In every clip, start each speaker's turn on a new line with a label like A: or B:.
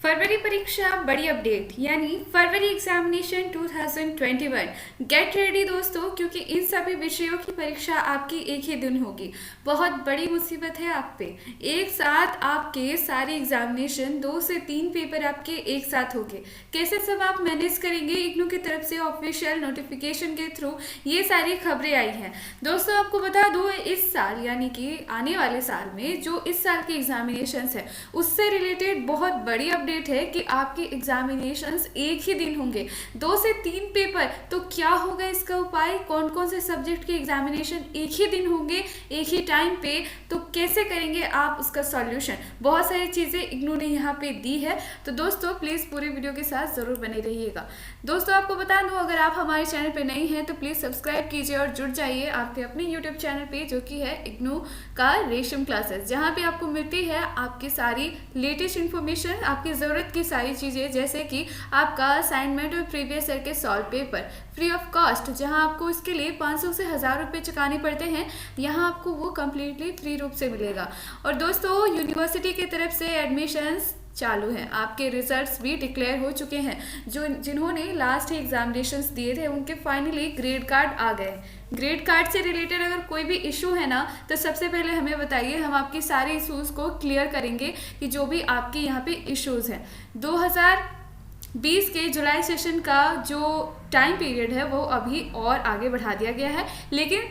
A: फरवरी परीक्षा बड़ी अपडेट यानी फरवरी एग्जामिनेशन 2021। गेट रेडी दोस्तों, क्योंकि इन सभी विषयों की परीक्षा आपकी एक ही दिन होगी। बहुत बड़ी मुसीबत है आप पे। एक साथ आपके सारे एग्जामिनेशन 2 से 3 पेपर आपके एक साथ होंगे। कैसे सब आप मैनेज करेंगे? इग्नू की तरफ से ऑफिशियल नोटिफिकेशन के थ्रू ये सारी खबरें आई हैं। दोस्तों आपको बता दूं, इस साल यानी कि आने वाले साल में जो इस साल के एग्जामिनेशन है उससे रिलेटेड बहुत बड़ी अपडेट है कि आपके एग्जामिनेशंस एक ही दिन होंगे, 2 से 3 पेपर। तो क्या होगा इसका उपाय? कौन कौन से सब्जेक्ट के एग्जामिनेशन एक ही दिन होंगे, एक ही टाइम पे? तो कैसे करेंगे आप उसका सॉल्यूशन? बहुत सारी चीज़ें इग्नू ने यहाँ पे दी है। तो दोस्तों प्लीज़ पूरी वीडियो के साथ ज़रूर बने रहिएगा। दोस्तों आपको बता दूँ, अगर आप हमारे चैनल पर नए हैं तो प्लीज़ सब्सक्राइब कीजिए और जुड़ जाइए आपके अपने यूट्यूब चैनल पे, जो कि है इग्नू का रेशम क्लासेस, जहाँ पे आपको मिलती है आपकी सारी लेटेस्ट इन्फॉर्मेशन, आपकी ज़रूरत की सारी चीज़ें, जैसे कि आपका असाइनमेंट और प्रीवियस ईयर के solve paper free of cost, जहां आपको इसके लिए 500 से 1000 रुपये चुकाने पड़ते हैं, यहां आपको वो कम्प्लीटली फ्री रूप से मिलेगा। और दोस्तों यूनिवर्सिटी की तरफ से एडमिशन्स चालू हैं, आपके रिजल्ट्स भी डिक्लेयर हो चुके हैं। जिन्होंने लास्ट एग्जामिनेशंस दिए थे उनके फाइनली ग्रेड कार्ड आ गए। ग्रेड कार्ड से रिलेटेड अगर कोई भी इशू है ना, तो सबसे पहले हमें बताइए, हम आपके सारे इशूज़ को क्लियर करेंगे कि जो भी आपके यहाँ पे इश्यूज़ हैं। 2020 के जुलाई सेशन का जो टाइम पीरियड है वो अभी और आगे बढ़ा दिया गया है, लेकिन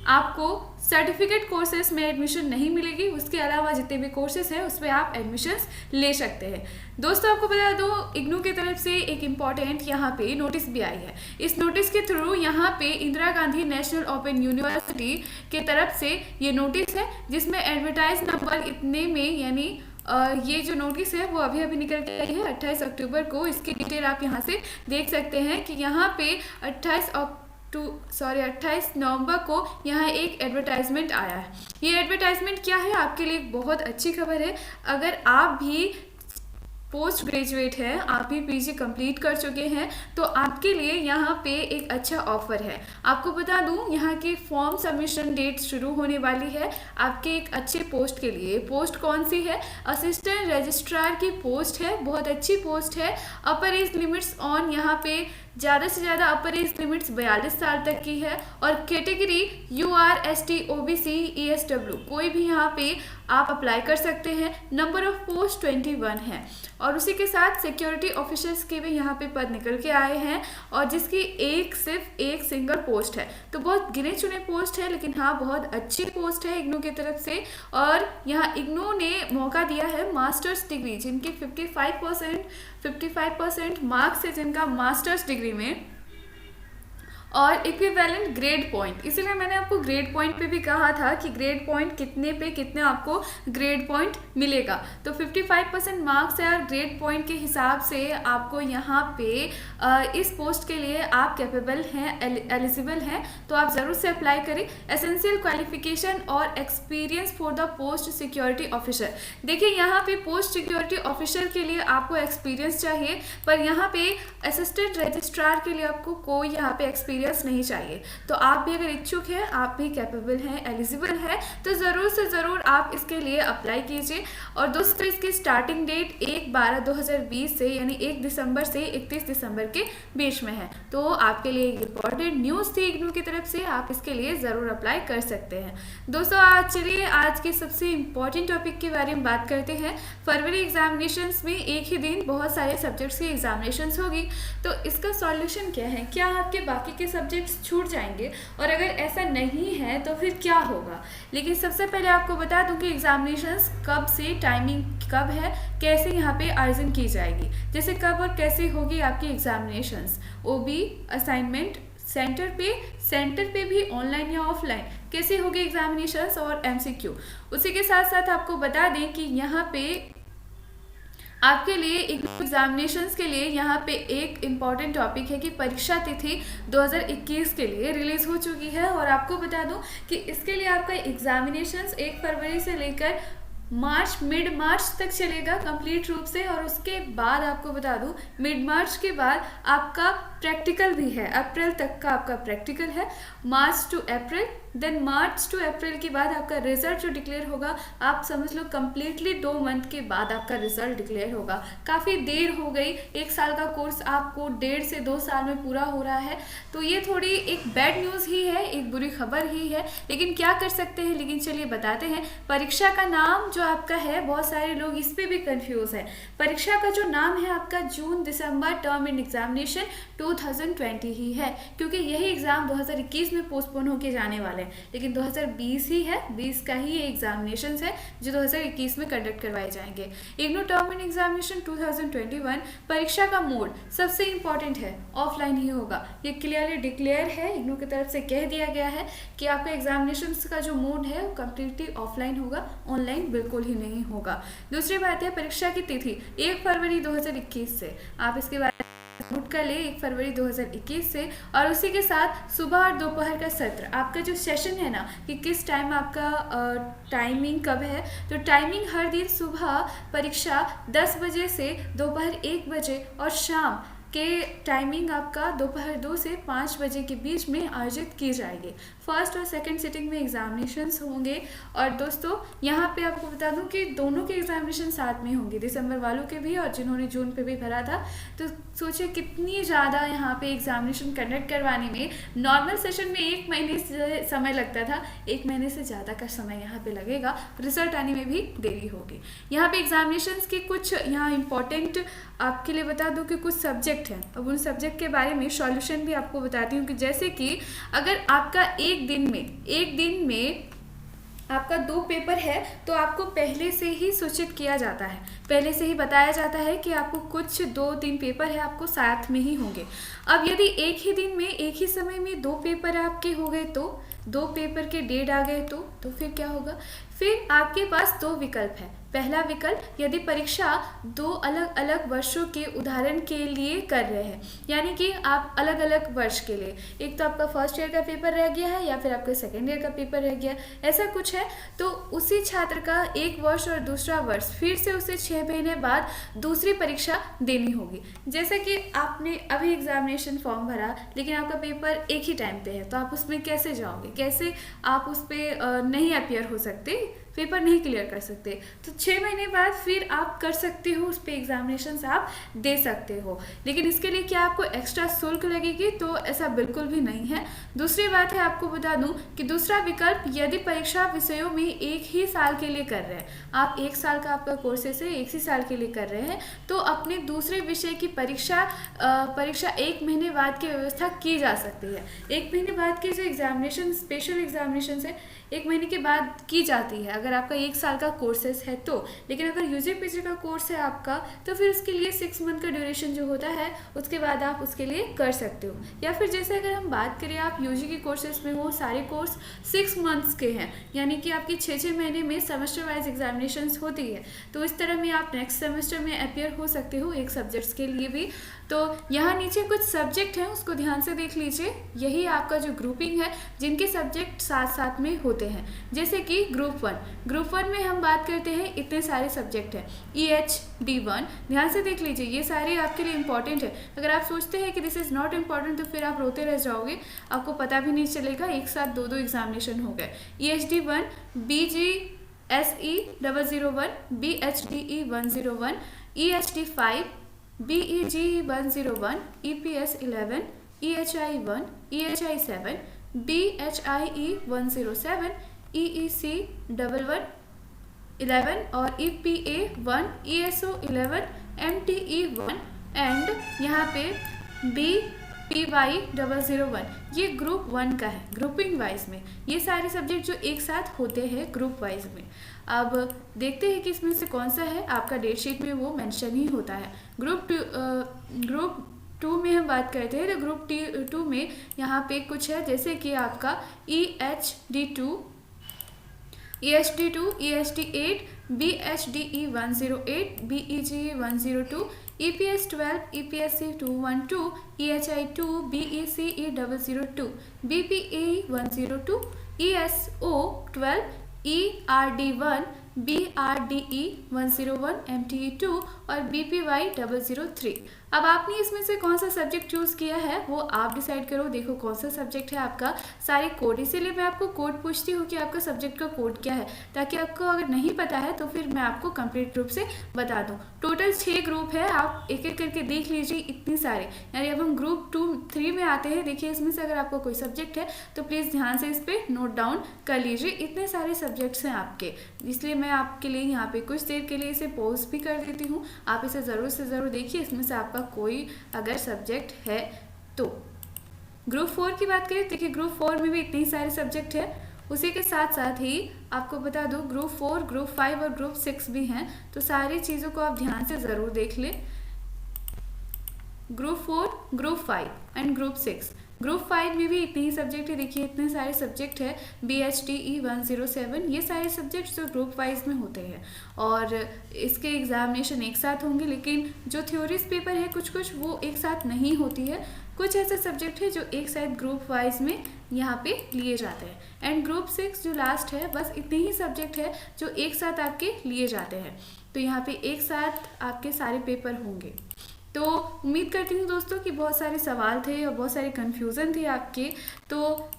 A: आपको सर्टिफिकेट कोर्सेज में एडमिशन नहीं मिलेगी। उसके अलावा जितने भी कोर्सेज हैं उस पर आप एडमिशन्स ले सकते हैं। दोस्तों आपको बता दो, इग्नू की तरफ से एक इम्पॉर्टेंट यहाँ पे नोटिस भी आई है। इस नोटिस के थ्रू यहाँ पे Indira Gandhi national open university की तरफ से ये नोटिस है, जिसमें एडवर्टाइज नंबर इतने में, यानी ये जो नोटिस है वो अभी निकल के आई है 28 अक्टूबर को। इसकी डिटेल आप यहाँ से देख सकते हैं कि यहाँ पे 28 नवंबर को यहाँ एक एडवर्टाइजमेंट आया है। ये एडवर्टाइजमेंट क्या है? आपके लिए बहुत अच्छी खबर है। अगर आप भी पोस्ट ग्रेजुएट हैं, आप भी पीजी कंप्लीट कर चुके हैं, तो आपके लिए यहाँ पे एक अच्छा ऑफर है। आपको बता दूँ, यहाँ की फॉर्म सबमिशन डेट शुरू होने वाली है आपके एक अच्छे पोस्ट के लिए। पोस्ट कौन सी है? असिस्टेंट रजिस्ट्रार की पोस्ट है, बहुत अच्छी पोस्ट है। अपर एज लिमिट्स ऑन, यहाँ पे ज़्यादा से ज़्यादा अपर एज लिमिट्स 42 साल तक की है। और category UR ST OBC ESW, कोई भी यहाँ पे आप अप्लाई कर सकते हैं। नंबर ऑफ पोस्ट 21 है। और उसी के साथ सिक्योरिटी ऑफिसर्स के भी यहाँ पे पद निकल के आए हैं, और जिसकी सिर्फ एक सिंगल पोस्ट है। तो बहुत गिने चुने पोस्ट है, लेकिन हाँ बहुत अच्छी पोस्ट है इग्नू की तरफ से। और यहाँ इग्नू ने मौका दिया है मास्टर्स डिग्री, जिनकी 55% मार्क्स है, जिनका मास्टर्स डिग्री में, और इक्विवेलेंट ग्रेड पॉइंट। इसीलिए मैंने आपको ग्रेड पॉइंट पे भी कहा था कि ग्रेड पॉइंट कितने पे कितने आपको ग्रेड पॉइंट मिलेगा। तो 55% मार्क्स है, और ग्रेड पॉइंट के हिसाब से आपको यहाँ पे इस पोस्ट के लिए आप कैपेबल हैं, एलिजिबल हैं, तो आप ज़रूर से अप्लाई करें। एसेंशियल क्वालिफिकेशन और experience for the post security officer. देखिए यहाँ पे पोस्ट सिक्योरिटी ऑफिसर के लिए आपको एक्सपीरियंस चाहिए, पर यहाँ पे असिस्टेंट रजिस्ट्रार के लिए आपको कोई यहाँ पे एक्सपीरियंस नहीं चाहिए। तो आप भी अगर इच्छुक हैं, आप भी कैपेबल हैं, एलिजिबल हैं, तो ज़रूर से ज़रूर आप इसके लिए अप्लाई कीजिए। और दोस्तों इसकी स्टार्टिंग डेट 1/12/2020 से, यानी 1 दिसंबर से 31 दिसंबर के बीच में है। तो आपके लिए इंपॉर्टेंट न्यूज़ थी इग्नू की तरफ से, आप इसके लिए ज़रूर अप्लाई कर सकते हैं। दोस्तों चलिए आज के सबसे इम्पॉर्टेंट टॉपिक के बारे में बात करते हैं। फरवरी एग्जामिनेशंस में एक ही दिन बहुत सारे सब्जेक्ट्स की एग्जामिनेशंस होगी, तो इसका सॉल्यूशन क्या है? क्या आपके बाकी के सब्जेक्ट्स छूट जाएंगे? और अगर ऐसा नहीं है तो फिर क्या होगा? लेकिन सबसे पहले आपको बता दूं कि एग्जामिनेशंस कब से, टाइमिंग कब है, कैसे यहाँ पे आयोजन की जाएगी, जैसे कब और कैसे होगी आपकी एग्जामिनेशंस। OB असाइनमेंट सेंटर पे भी ऑनलाइन या ऑफलाइन कैसे होगी एग्जामिनेशंस, और MCQ। उसी के साथ साथ आपको बता दें कि यहाँ पे आपके लिए एग्जामिनेशंस के लिए यहाँ पे एक इम्पॉर्टेंट टॉपिक है कि परीक्षा तिथि 2021 के लिए रिलीज हो चुकी है। और आपको बता दूं कि इसके लिए आपका एग्जामिनेशंस 1 फरवरी से लेकर मिड मार्च तक चलेगा कंप्लीट रूप से। और उसके बाद आपको बता दूं, मिड मार्च के बाद आपका प्रैक्टिकल भी है, अप्रैल तक का आपका प्रैक्टिकल है, मार्च टू अप्रैल। देन मार्च टू अप्रैल के बाद आपका रिजल्ट जो डिक्लेयर होगा, आप समझ लो कम्प्लीटली 2 मंथ के बाद आपका रिजल्ट डिक्लेयर होगा। काफ़ी देर हो गई, 1 साल का कोर्स आपको 1.5 से 2 साल में पूरा हो रहा है, तो ये थोड़ी एक बैड न्यूज़ ही है, एक बुरी खबर ही है, लेकिन क्या कर सकते हैं। लेकिन चलिए बताते हैं, परीक्षा का नाम जो आपका है, बहुत सारे लोग इस पर भी कंफ्यूज है। परीक्षा का जो नाम है आपका जून दिसंबर टर्म एंड एग्जामिनेशन 2020 ही है, क्योंकि यही एग्ज़ाम 2021 में पोस्टपोन होके जाने वाले हैं, लेकिन 2020 ही है, 20 का ही ये एग्जामिनेशन है जो 2021 में कंडक्ट करवाए जाएंगे। इग्नू टर्म एंड एग्जामिनेशन 2021 परीक्षा का मोड सबसे इंपॉर्टेंट है, ऑफलाइन ही होगा। ये क्लियरली डिक्लेयर है, इग्नू की तरफ से कह दिया गया है कि आपका एग्जामिनेशन का जो मोड है वो कम्प्लीटली ऑफलाइन होगा, ऑनलाइन बिल्कुल ही नहीं होगा। दूसरी बात है, परीक्षा की तिथि 1 फरवरी 2021 से, आप इसके बारे नोट कर ले, 1 फरवरी 2021 से। और उसी के साथ सुबह और दोपहर का सत्र, आपका जो सेशन है ना कि किस टाइम आपका टाइमिंग कब है, तो टाइमिंग हर दिन सुबह परीक्षा 10 बजे से दोपहर 1 बजे और शाम के टाइमिंग आपका दोपहर 2 से 5 बजे के बीच में आयोजित की जाएगी। फर्स्ट और सेकंड सिटिंग में एग्जामिनेशंस होंगे। और दोस्तों यहाँ पे आपको बता दूं कि दोनों के एग्जामिनेशन साथ में होंगे, दिसंबर वालों के भी और जिन्होंने जून पे भी भरा था। तो सोचिए कितनी ज़्यादा यहाँ पे एग्जामिनेशन कंडक्ट करवाने में, नॉर्मल सेशन में 1 महीने से समय लगता था, 1 महीने से ज़्यादा का समय यहाँ पे लगेगा, रिजल्ट आने में भी देरी होगी। यहाँ पे एग्जामिनेशंस के कुछ यहाँ इंपॉर्टेंट आपके लिए बता दूं कि कुछ सब्जेक्ट हैं, अब उन सब्जेक्ट के बारे में सॉल्यूशन भी आपको बताती हूँ कि जैसे कि अगर आपका एक दिन में आपका 2 पेपर है तो आपको पहले से ही सूचित किया जाता है, पहले से ही बताया जाता है कि आपको कुछ 2-3 पेपर है आपको साथ में ही होंगे। अब यदि एक ही दिन में एक ही समय में 2 पेपर आपके हो गए, तो 2 पेपर के डेट आ गए तो फिर क्या होगा, फिर आपके पास 2 विकल्प है। पहला विकल्प, यदि परीक्षा 2 अलग अलग वर्षों के उदाहरण के लिए कर रहे हैं, यानी कि आप अलग अलग वर्ष के लिए, एक तो आपका फर्स्ट ईयर का पेपर रह गया है या फिर आपका सेकेंड ईयर का पेपर रह गया, ऐसा कुछ है, तो उसी छात्र का एक वर्ष और दूसरा वर्ष फिर से उसे 6 महीने बाद दूसरी परीक्षा देनी होगी। जैसे कि आपने अभी एग्जामिनेशन फॉर्म भरा, लेकिन आपका पेपर एक ही टाइम पे है, तो आप उसमें कैसे जाओगे, कैसे आप उस पर नहीं अपीयर हो सकते, पेपर नहीं क्लियर कर सकते, तो 6 महीने बाद फिर आप कर सकते हो, उस पर एग्जामिनेशन आप दे सकते हो। लेकिन इसके लिए क्या आपको एक्स्ट्रा शुल्क लगेगी, तो ऐसा बिल्कुल भी नहीं है। दूसरी बात है, आपको बता दूं कि दूसरा विकल्प, यदि परीक्षा विषयों में एक ही साल के लिए कर रहे हैं, आप 1 साल का आपका कोर्सेस है, 1 ही साल के लिए कर रहे हैं, तो अपने दूसरे विषय की परीक्षा 1 महीने बाद की व्यवस्था की जा सकती है। 1 महीने बाद की जो एग्जामिनेशन, स्पेशल एग्जामिनेशन है, 1 महीने के बाद की जाती है अगर आपका 1 साल का कोर्सेस है तो। लेकिन अगर यूजी पीजी का कोर्स है आपका, तो फिर उसके लिए 6 मंथ का ड्यूरेशन जो होता है, उसके बाद आप उसके लिए कर सकते हो। या फिर जैसे अगर हम बात करें आप यूजी के कोर्सेज में, वो सारे कोर्स 6 मंथ्स के हैं, यानी कि आपकी 6-6 महीने में सेमेस्टर वाइज एग्जामिनेशंस होती है, तो इस तरह में आप नेक्स्ट सेमेस्टर में अपियर हो सकते हो एक सब्जेक्ट्स के लिए भी। तो यहाँ नीचे कुछ सब्जेक्ट हैं, उसको ध्यान से देख लीजिए, यही आपका जो ग्रुपिंग है, जिनके सब्जेक्ट साथ साथ में होते हैं। जैसे कि ग्रुप 1 में हम बात करते हैं, इतने सारे सब्जेक्ट हैं, EHD1, ध्यान से देख लीजिए, ये सारे आपके लिए इंपॉर्टेंट है। अगर आप सोचते हैं कि दिस इज़ नॉट इम्पॉर्टेंट, तो फिर आप रोते रह जाओगे, आपको पता भी नहीं चलेगा, एक साथ 2 एग्जामिनेशन हो गए। EHD1, BGSE 001, BHDE 101, EHD5, BEGE 101, EPS 11, EHI 1, EHI 7, BHIE 107, EEC 11 और EPA 1, ESO 11, MTE 1 एंड यहाँ पे BPY 001, ये ग्रुप 1 का है। ग्रुपिंग वाइज में ये सारे सब्जेक्ट जो एक साथ होते हैं ग्रुप वाइज में। अब देखते हैं कि इसमें से कौन सा है, आपका डेट शीट में वो मेंशन ही होता है। ग्रुप 2 में हम बात करते हैं, तो ग्रुप 2 में यहाँ पे कुछ है, जैसे कि आपका EHD2, EHD8, BHDE 108, BEGE 102, EPS 12, EPSC 212, EHI 2, BECE 002, BPE 102, ESO 12, ERD1, BRDE 101, MTE 2 और BPY 003। अब आपने इसमें से कौन सा सब्जेक्ट चूज़ किया है वो आप डिसाइड करो। देखो कौन सा सब्जेक्ट है आपका, सारे कोड, इसीलिए मैं आपको कोड पूछती हूँ कि आपका सब्जेक्ट का कोड क्या है, ताकि आपको अगर नहीं पता है तो फिर मैं आपको कंप्लीट रूप से बता दूँ। टोटल 6 ग्रुप है, आप एक एक करके देख लीजिए, इतने सारे। यानी अब हम ग्रुप 2-3 में आते हैं। देखिए इसमें से अगर आपको कोई सब्जेक्ट है तो प्लीज़ ध्यान से इस पर नोट डाउन कर लीजिए। इतने सारे सब्जेक्ट्स हैं आपके, इसलिए मैं आपके लिए यहाँ पे कुछ देर के लिए इसे पॉज भी कर देती हूँ। आप इसे ज़रूर से ज़रूर देखिए, इसमें से आपका कोई अगर सब्जेक्ट है तो। ग्रुप 4 की बात करें, देखिए ग्रुप 4 में भी इतने ही सारे सब्जेक्ट है। उसी के साथ साथ ही आपको बता दूं ग्रुप 4, ग्रुप 5 और ग्रुप 6 भी हैं, तो सारी चीज़ों को आप ध्यान से ज़रूर देख लें। Group 4, group 5 and group 6। Group 5 में भी इतने ही सब्जेक्ट है, देखिए इतने सारे सब्जेक्ट है। BHTE 107, ये सारे सब्जेक्ट जो ग्रुप वाइज में होते हैं और इसके एग्जामिनेशन एक साथ होंगे। लेकिन जो थ्योरीज पेपर है कुछ कुछ वो एक साथ नहीं होती है। कुछ ऐसे सब्जेक्ट है जो एक साथ ग्रुप वाइज में यहाँ पे लिए जाते हैं। एंड ग्रुप 6 जो लास्ट है, बस इतने ही सब्जेक्ट है जो एक साथ आपके लिए जाते हैं। तो यहाँ पे एक साथ आपके सारे पेपर होंगे। तो उम्मीद करती हूँ दोस्तों कि बहुत सारे सवाल थे और बहुत सारे कन्फ्यूज़न थे आपके, तो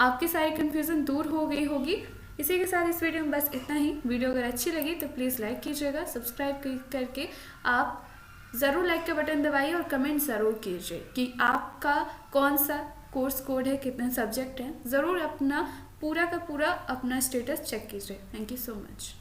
A: आपके सारे कन्फ्यूज़न दूर हो गई होगी। इसी के साथ इस वीडियो में बस इतना ही। वीडियो अगर अच्छी लगी तो प्लीज़ लाइक कीजिएगा, सब्सक्राइब करके आप ज़रूर लाइक का बटन दबाइए और कमेंट ज़रूर कीजिए कि आपका कौन सा कोर्स कोड है, कितने सब्जेक्ट हैं। ज़रूर अपना पूरा का पूरा अपना स्टेटस चेक कीजिए। Thank you so much.